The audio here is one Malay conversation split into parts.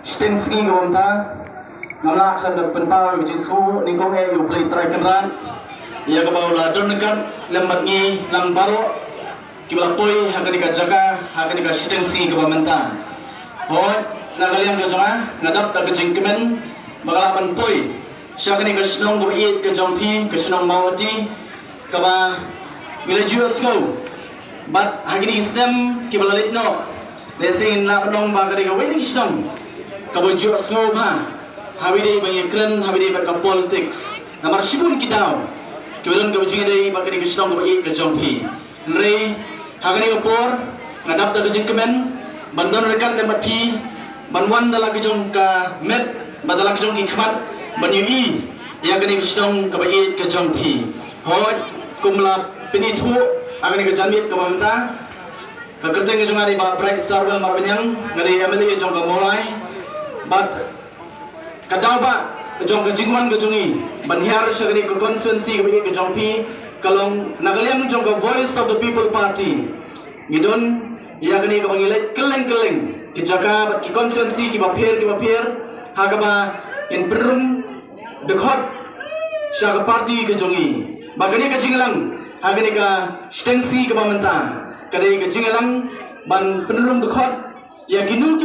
Stensky gomta ngala kan da penpaw ji su ni kong e yu play try kan ran ya ka baula don kan lambat ni lambaro kibla poi hakani ka jaga hakani ka Stensky gomta ho nagaliam ka jama ngadap da ka jingkemen bagalapan poi syakani ka snong go eat ka jompi ka snong mawati ka ba mila juas go but hakani islam kibla litno lesing na kadong bagari ka wedding snong kabujud semua bah, habis banyak keren, habis berkat politics. Namar sibun kita, kemudian kabujud ini berkat kesempatan kebaik kejampi. Nre, hari ini kapor, ngadap dah kejengkemen, bandar rekan lemat pi, banwan dalam kejong ka met, badalah kejong ikhmat, banyui, yang kini kesempatan kebaik kejampi. Hot, kumla penitu, akan kejamit kebamta. Kekerjaan kejong hari bah break sarwal marbanyang, dari MLA kejong kamulai. But kadawa jong kejingman kejungi banhiar syagri ke konstituensi ke jongpi kalong nagaliam jong ke Voice of the People Party ngidon ya gani ke bangilet keleng-keleng ke jaga bat ki konstituensi ki bapir hagaba in perum dekhot syaga parti ke jongi bagani ke jinglang hagani ke Stensky ke bamenta kadai ke jinglang ban perum dekhot ya kinu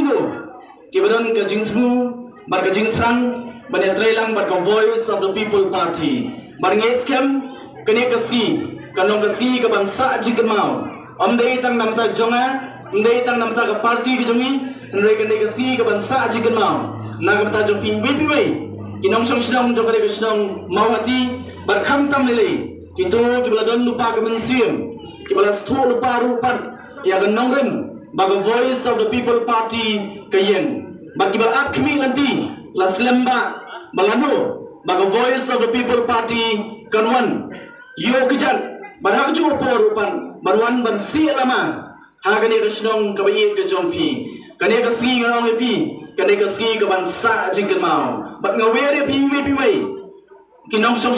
Kibaran ke jingtru, bar ke jingtrang, banyak trailang bar ke Voice of the People Party. Bar ngeskam, kene keski, kanong keski ke bangsa jingken mau. Dei tang namta jonga, dei tang namta ke parti ke jongi, ndai kene keski ke bangsa jingken mau. Naga mata jong pi wei, kinong song jong kene kesong mawati, bar kam tam lele. Kito kibala don lupa ke mensium, kibala stu lupa rupan, ya kanong rem. Baga Voice of the People Party kayeng bagi balap kami nanti la selemba balano baga Voice of the People Party kanwan yo kejan barang jo porupan barwan ban si lama hagani kesnong kabayi ke jompi kane keski ngong epi kane keski ke bansa jingken mau bat ngawere pi wei kinong song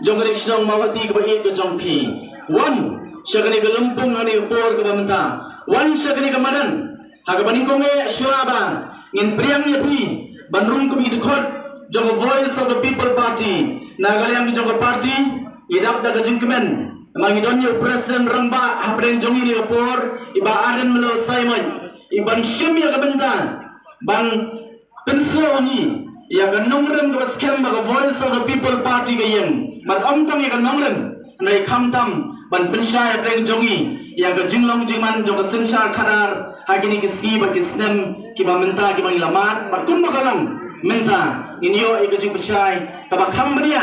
jongare snong mawati kabayi ke jompi wan syagani ke lempung ani por ke bamenta wan syagani ke madan haga baningkonge syuraba ngin priang yepi banrung ko bigidkhot jong Voice of the People Party nagaliam ki jong party idap daga jingkemen mangidon yo presiden ramba hapren jong ini por iba aden melo simon iban shim ya kabenta ban pensoni ya ganongrem ko skem baga Voice of the People Party gayem man omtam ya ganongrem nai khamtam ban pensha ya preng jongi yang ke jinglong jingman jong ke sensar khadar hagini ke ski ba ke snem ki ba menta ki bang ilamat par kun bakalang menta inyo e ke jing percay ka ba kham bria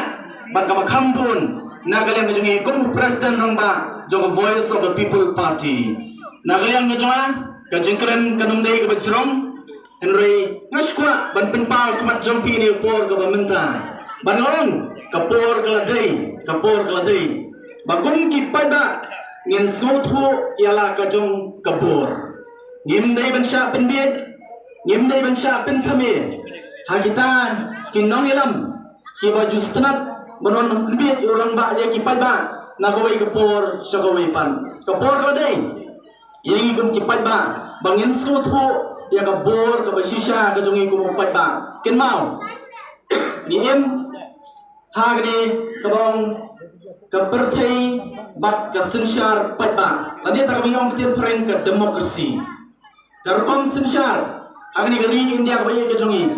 ba ka ba kham bun nagalang ke jingi kum president rangba jong Voice of the People Party nagalang ke jonga ka jingkren kanum dei ke bajrong henry ngashkwa ban penpal khmat jompi ni por ka ba menta ban ngong ka por ka ladei ba kum ki pada ngin sutu ialah kajong kabur ngimdai bansya pendiet ngimdai bansya pentame hagita kinong ilam ki baju stenat banon pendiet orang ba ya ki padba nagawai kapur sagawai pan kapur kadai yang ikun ki padba bangin sutu ya kabur ka basisya kajong ikum padba ken mau niem hagni kabong kepertai bat kesensar padba nanti tak kami orang ketian perang ke demokrasi karkom sensar agni geri India kebayi kejongi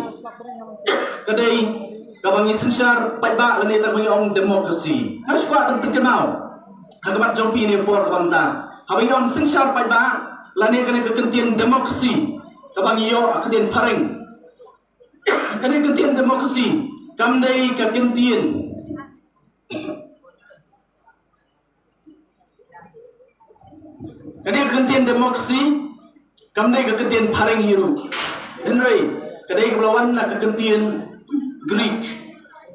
kedai kabangi sensar padba nanti tak kami orang demokrasi kas kuat dan mau hagamat jompi ni por kabanta habangi orang sensar padba lani kena kekentian demokrasi kabangi yo ketian perang kena kentian demokrasi kamdai kekentian kadai kekentian demokrasi kamdai kekentian pareng hiru henry kadai kebelawan nak kekentian Greek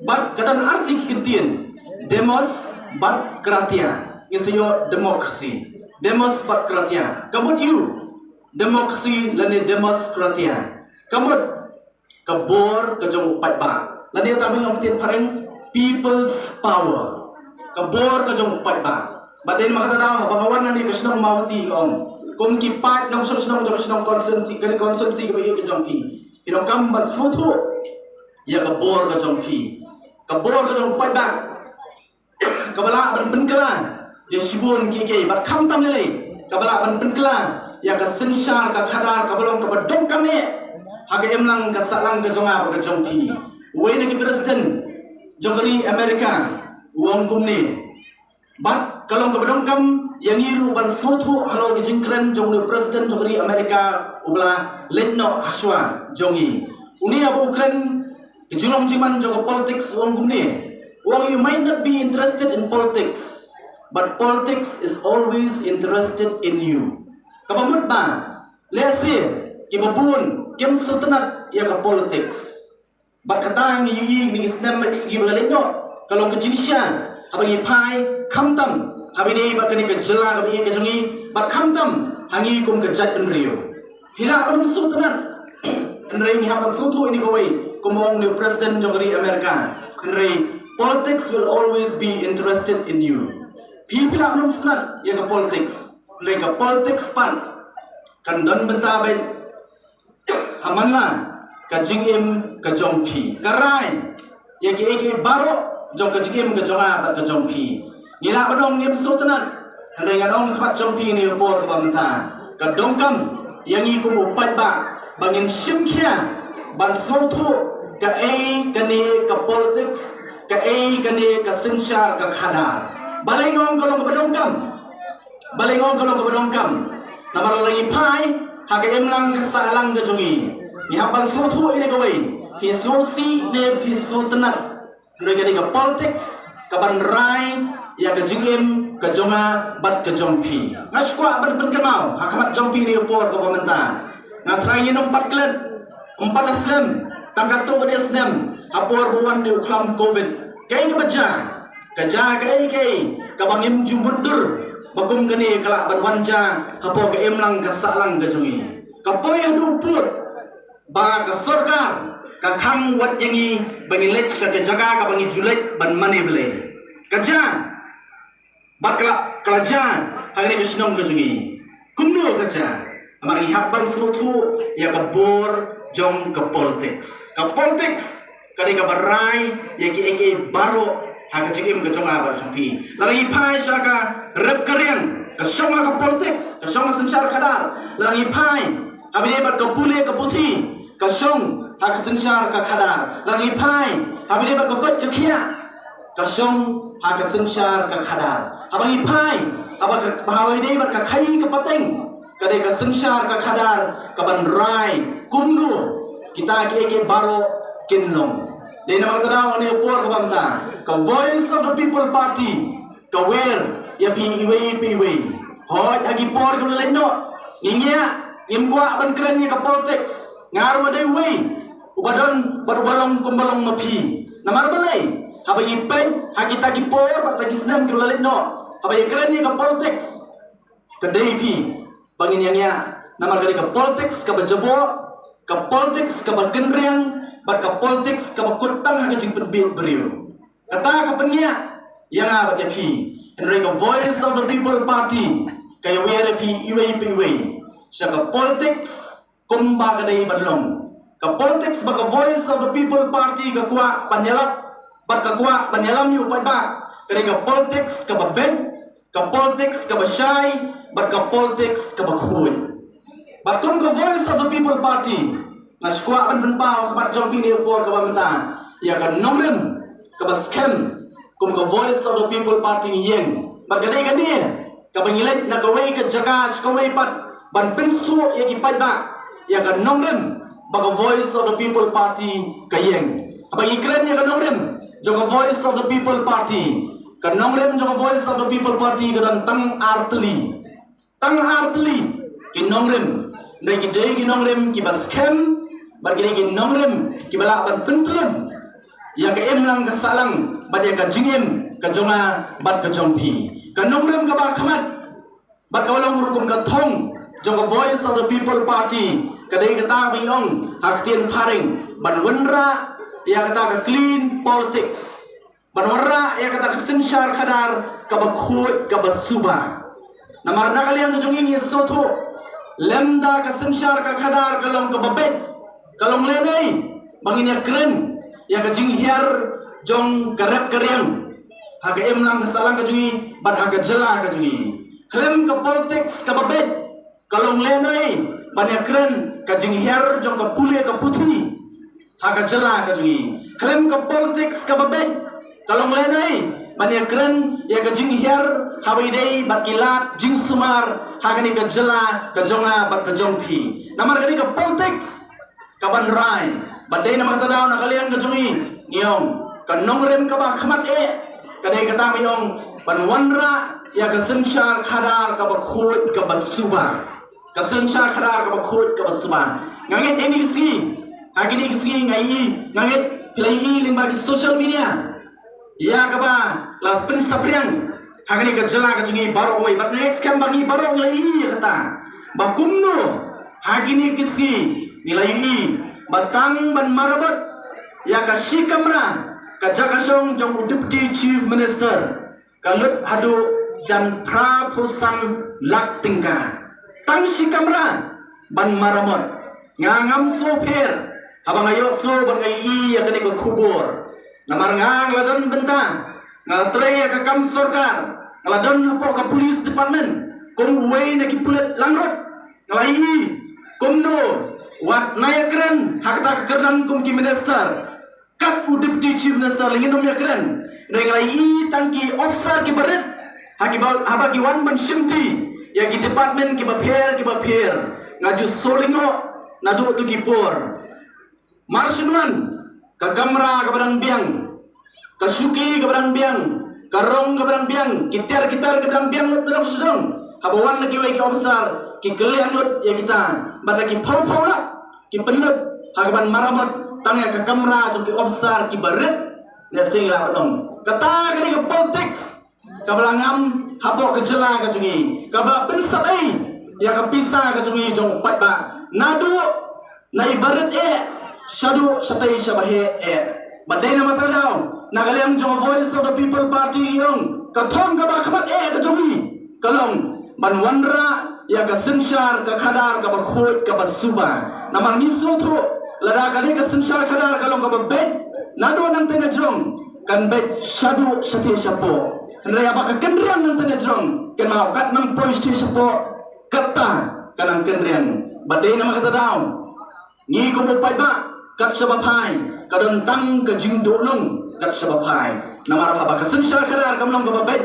bat kadan arti kekentian demos bat kratia ngesayo demokrasi demos bat kratia kabut you demokrasi lani demos kratia kabut kabor kajong patba lani tabi yang kekentian pareng people's power kabor kajong patba batin makata daw bangawan ni kesnong mawati ong kum ki pat nong song jong kesnong konstituensi ke jongpi Pinong kambat sutu ya kabor ka jong pi kabor ka jong pai ba kabala ban penkala ya shibun ki bat kham tam le kabala ban penkala ya ka sensyar ka khadar kabalong ka badong kami haga emlang ka salang ka jonga ka jong pi we ne ki president jogari Amerika uang kumni bat kalong ka badong kam yang iru ban sutu halo ki jingkren jong president jogari Amerika ubla lenno aswa jongi uni abu Ukraine kejulong jiman jogo politics uang gumni. Uang you might not be interested in politics, but politics is always interested in you. Kabamut ba? Lesi kibabun kem sutanat ya ka politics. Bat katang ni ni Islam gibla lenno kalong kejinsya abang ipai kamtam habini bakani ke jela kabi ke jongi bat kamtam hangi kum ke jat rio. Hila abang sutanat Henry ni hapan sutu ini kawai kumong ni President Jogari Amerika. Henry, politics will always be interested in you. People are not snat ya ka politics. Henry ka politics pan kan don benta bay hamanla ka jingim ka jongpi. Karai ya ki eke baro jong ka jingim ka jonga bat ka jongpi. Ngila banong ngim sutanat. Henry ngadong tempat jongpi ni report ka bamta. Ka dongkam yang ikum upat ba bangin simkia ban sutu ka kani ka politics ka kani ka sensyar ka khadar balingong kalong ka badongkam namar lagi pai haga emlang ka salang ka jongi ni hapan sutu ini kawai hi susi ne pi sutenat ndoi ka politics ka ban rai ya ka jingim ka jonga bat ka jongpi ngaskwa ban penkenau hakamat jongpi ni por ka pamenta ngatrai ni 4 klan 4 Islam tangkat tu ke Islam apor buan di uklam covid kai ke baca kaja kai kabangim jumbudur bakum kani kala banwanja apo ke emlang ka salang ka jungi kapoy adu put ba ka sarkar ka khang wat yangi bangilek sa ke jaga ka bangi julek ban mani bele kaja bakla kalaja hari ni sinong ka jungi kumno kaja amari habang sutu ya kabor jom ke politics kadi ka barai ya ki eke baro ha ka jigim ka jonga bar jumpi lagi pai saka rep kariang ka shoma ka politics ka shoma sensyar khadar lagi pai abine bar ka pule ka puthi ka shom ha ka sensyar ka khadar lagi pai abine bar ka kot ka khia ka shom ha ka sensyar ka khadar abang pai abang bahawai bar ka khai ka pateng kadai ka sensyar ka khadar ka ban rai kumnu kita ke baro kinlong de na matadaw ni por ka bamta ka voice of the people party ka wer ya pi iwe hoj agi por ka lenno ngingia imkwa ban kren ni ka politics ngaru de we ubadon barbalong kumbalong mapi namar balai habai pen hagita ki por batagi snam ka lenno habai kren ni ka politics ka dei pi bangin yang ya namar ka politics ka bajabo ka politics ka bagenriang bat ka politics ka bakutang ha jing perbit beriu kata ka penya yang abat ya pi henry ka voice of the people party ka yawere pi iwe sya ka politics kumba ka dai badlong ka politics ba ka voice of the people party ka kwa panyalap bat ka kwa panyalam yu pa ba ka politics ka baben ka politics ka basyai bat ka politics ka bakhuy but kum ka voice of the people party na skwa ban pau ka bat jompi ni por ka bamta ya ka nongrem ka baskem kum ka voice of the people party yeng bat ka dai ka ni ka bangilet na ka wei ka jagas ka wei pat ban pinsu ya ki pat ba ya ka nongrem ba ka voice of the people party ka yeng aba ikren ya ka nongrem jo ka voice of the people party ka nongrem jo ka voice of the people party ka dan tang artli ki nongrem ndai ki dei ki nongrem ki baskem bargini ki nongrem ki bala ban pentrem ya ka emlang ka salang bat ya ka jingim ka jonga bat ka jompi ka nongrem ka ba khamat bat ka walang rukum ka thong jonga voice of the people party ka dei ka ta bi ong hak tien paring ban wenra ya ka ta ka clean politics ban wenra ya ka ta ka sensyar khadar ka ba khut ka ba suba namar na kaliang jongi ni soto lemda ka sensyar ka khadar kalong ka babet kalong lenai bangin ya keren ya kajing hiar jong karep keriang haga emlang kesalang kajungi bat haga jela kajungi klaim ke politics ke babet kalong lenai banyak keren kajing hiar jong ke pule ke putih haga jela kajungi klaim ke politics ke babet kalong lenai banyak keren ya kajing hiar habai dei bat kilat jing sumar haga ni ke jela ke jonga bat ke jongpi namar kani ke politics kaban rai badai nama kata daun nakalian kajungi ngiong kanong rem kabah khamat kadai kata miong panwanra ya kasensyar khadar kabah khut kabah suba kasensyar khadar kabah khut kabah suba ngangit ini kisi hakini kisi ngai ngangit pilai lingba di social media ya kabah las pen sapriang hakini kejela kajungi baru oi bat next kam bangi baru ngai kata bakumno hakini kisi nilai batang ban marabat ya kashi kamra kajakasong jong deputy chief minister kalut hadu jan pra pusan lak tingka tang shi kamra ban maramot ngangam sopir habang ayo so ban ngai ya kani ko kubur namar ngang ladon benta ngal tre ya ka kam sorkar ladon po ka police department kum uwe na ki pulet langrot ngalai kumno wat naya keren hakta kekernan kum ki minister kat u deputy chief minister lingin ya keren rengai tangki officer ki baret haki habaki wan man shimti ya ki department ki bapher ngaju solingo nadu tu ki por marshinwan ka kamra ka barang biang ka syuki ka barang biang ka rong ka barang biang kitar ka barang biang lut dalam sedang habawan lagi wai ki officer ki keliang lut ya kita bad lagi pau lah ki penlut hakaban maramot tangya ka kamera jong ki officer ki baret ya singla batong kata kani ka politics ka balangam habo ka jela ka jungi ka ba pensabai ya ka pisa ka jungi jong pat ba nadu nai baret shadu shatai shabahe badai na matalaw nagaliam jong voice of the people party yong ka thom ka ba khamat ka jungi kalong banwanra ya ka sensyar ka khadar ka ba khot ka ba suba namang ni sotho lada ka ni ka sensyar khadar ka long ka ba bet nado nang tena jong kan bet shadu shati shapo nraya ba ka kendrian nang tena jong kan mau kat nang police station shapo kata kanang kendrian badai nama kata daw ni ko mo pai ba kat sabapai kadon tang ka jingdo nong kat sabapai namar ha ba ka sensyar khadar ka long ka ba bet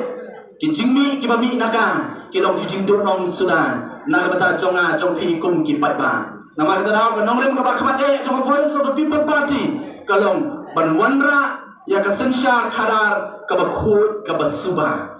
ki jingmi ki ba mi naka ki long ki jingdo nong sudan nak bata jonga jongpi kum ki patba nama kata daw ka nongrem ka ba khamat jong voice of the people party kalong banwanra ya ka sensyar khadar ka ba khut ka ba suba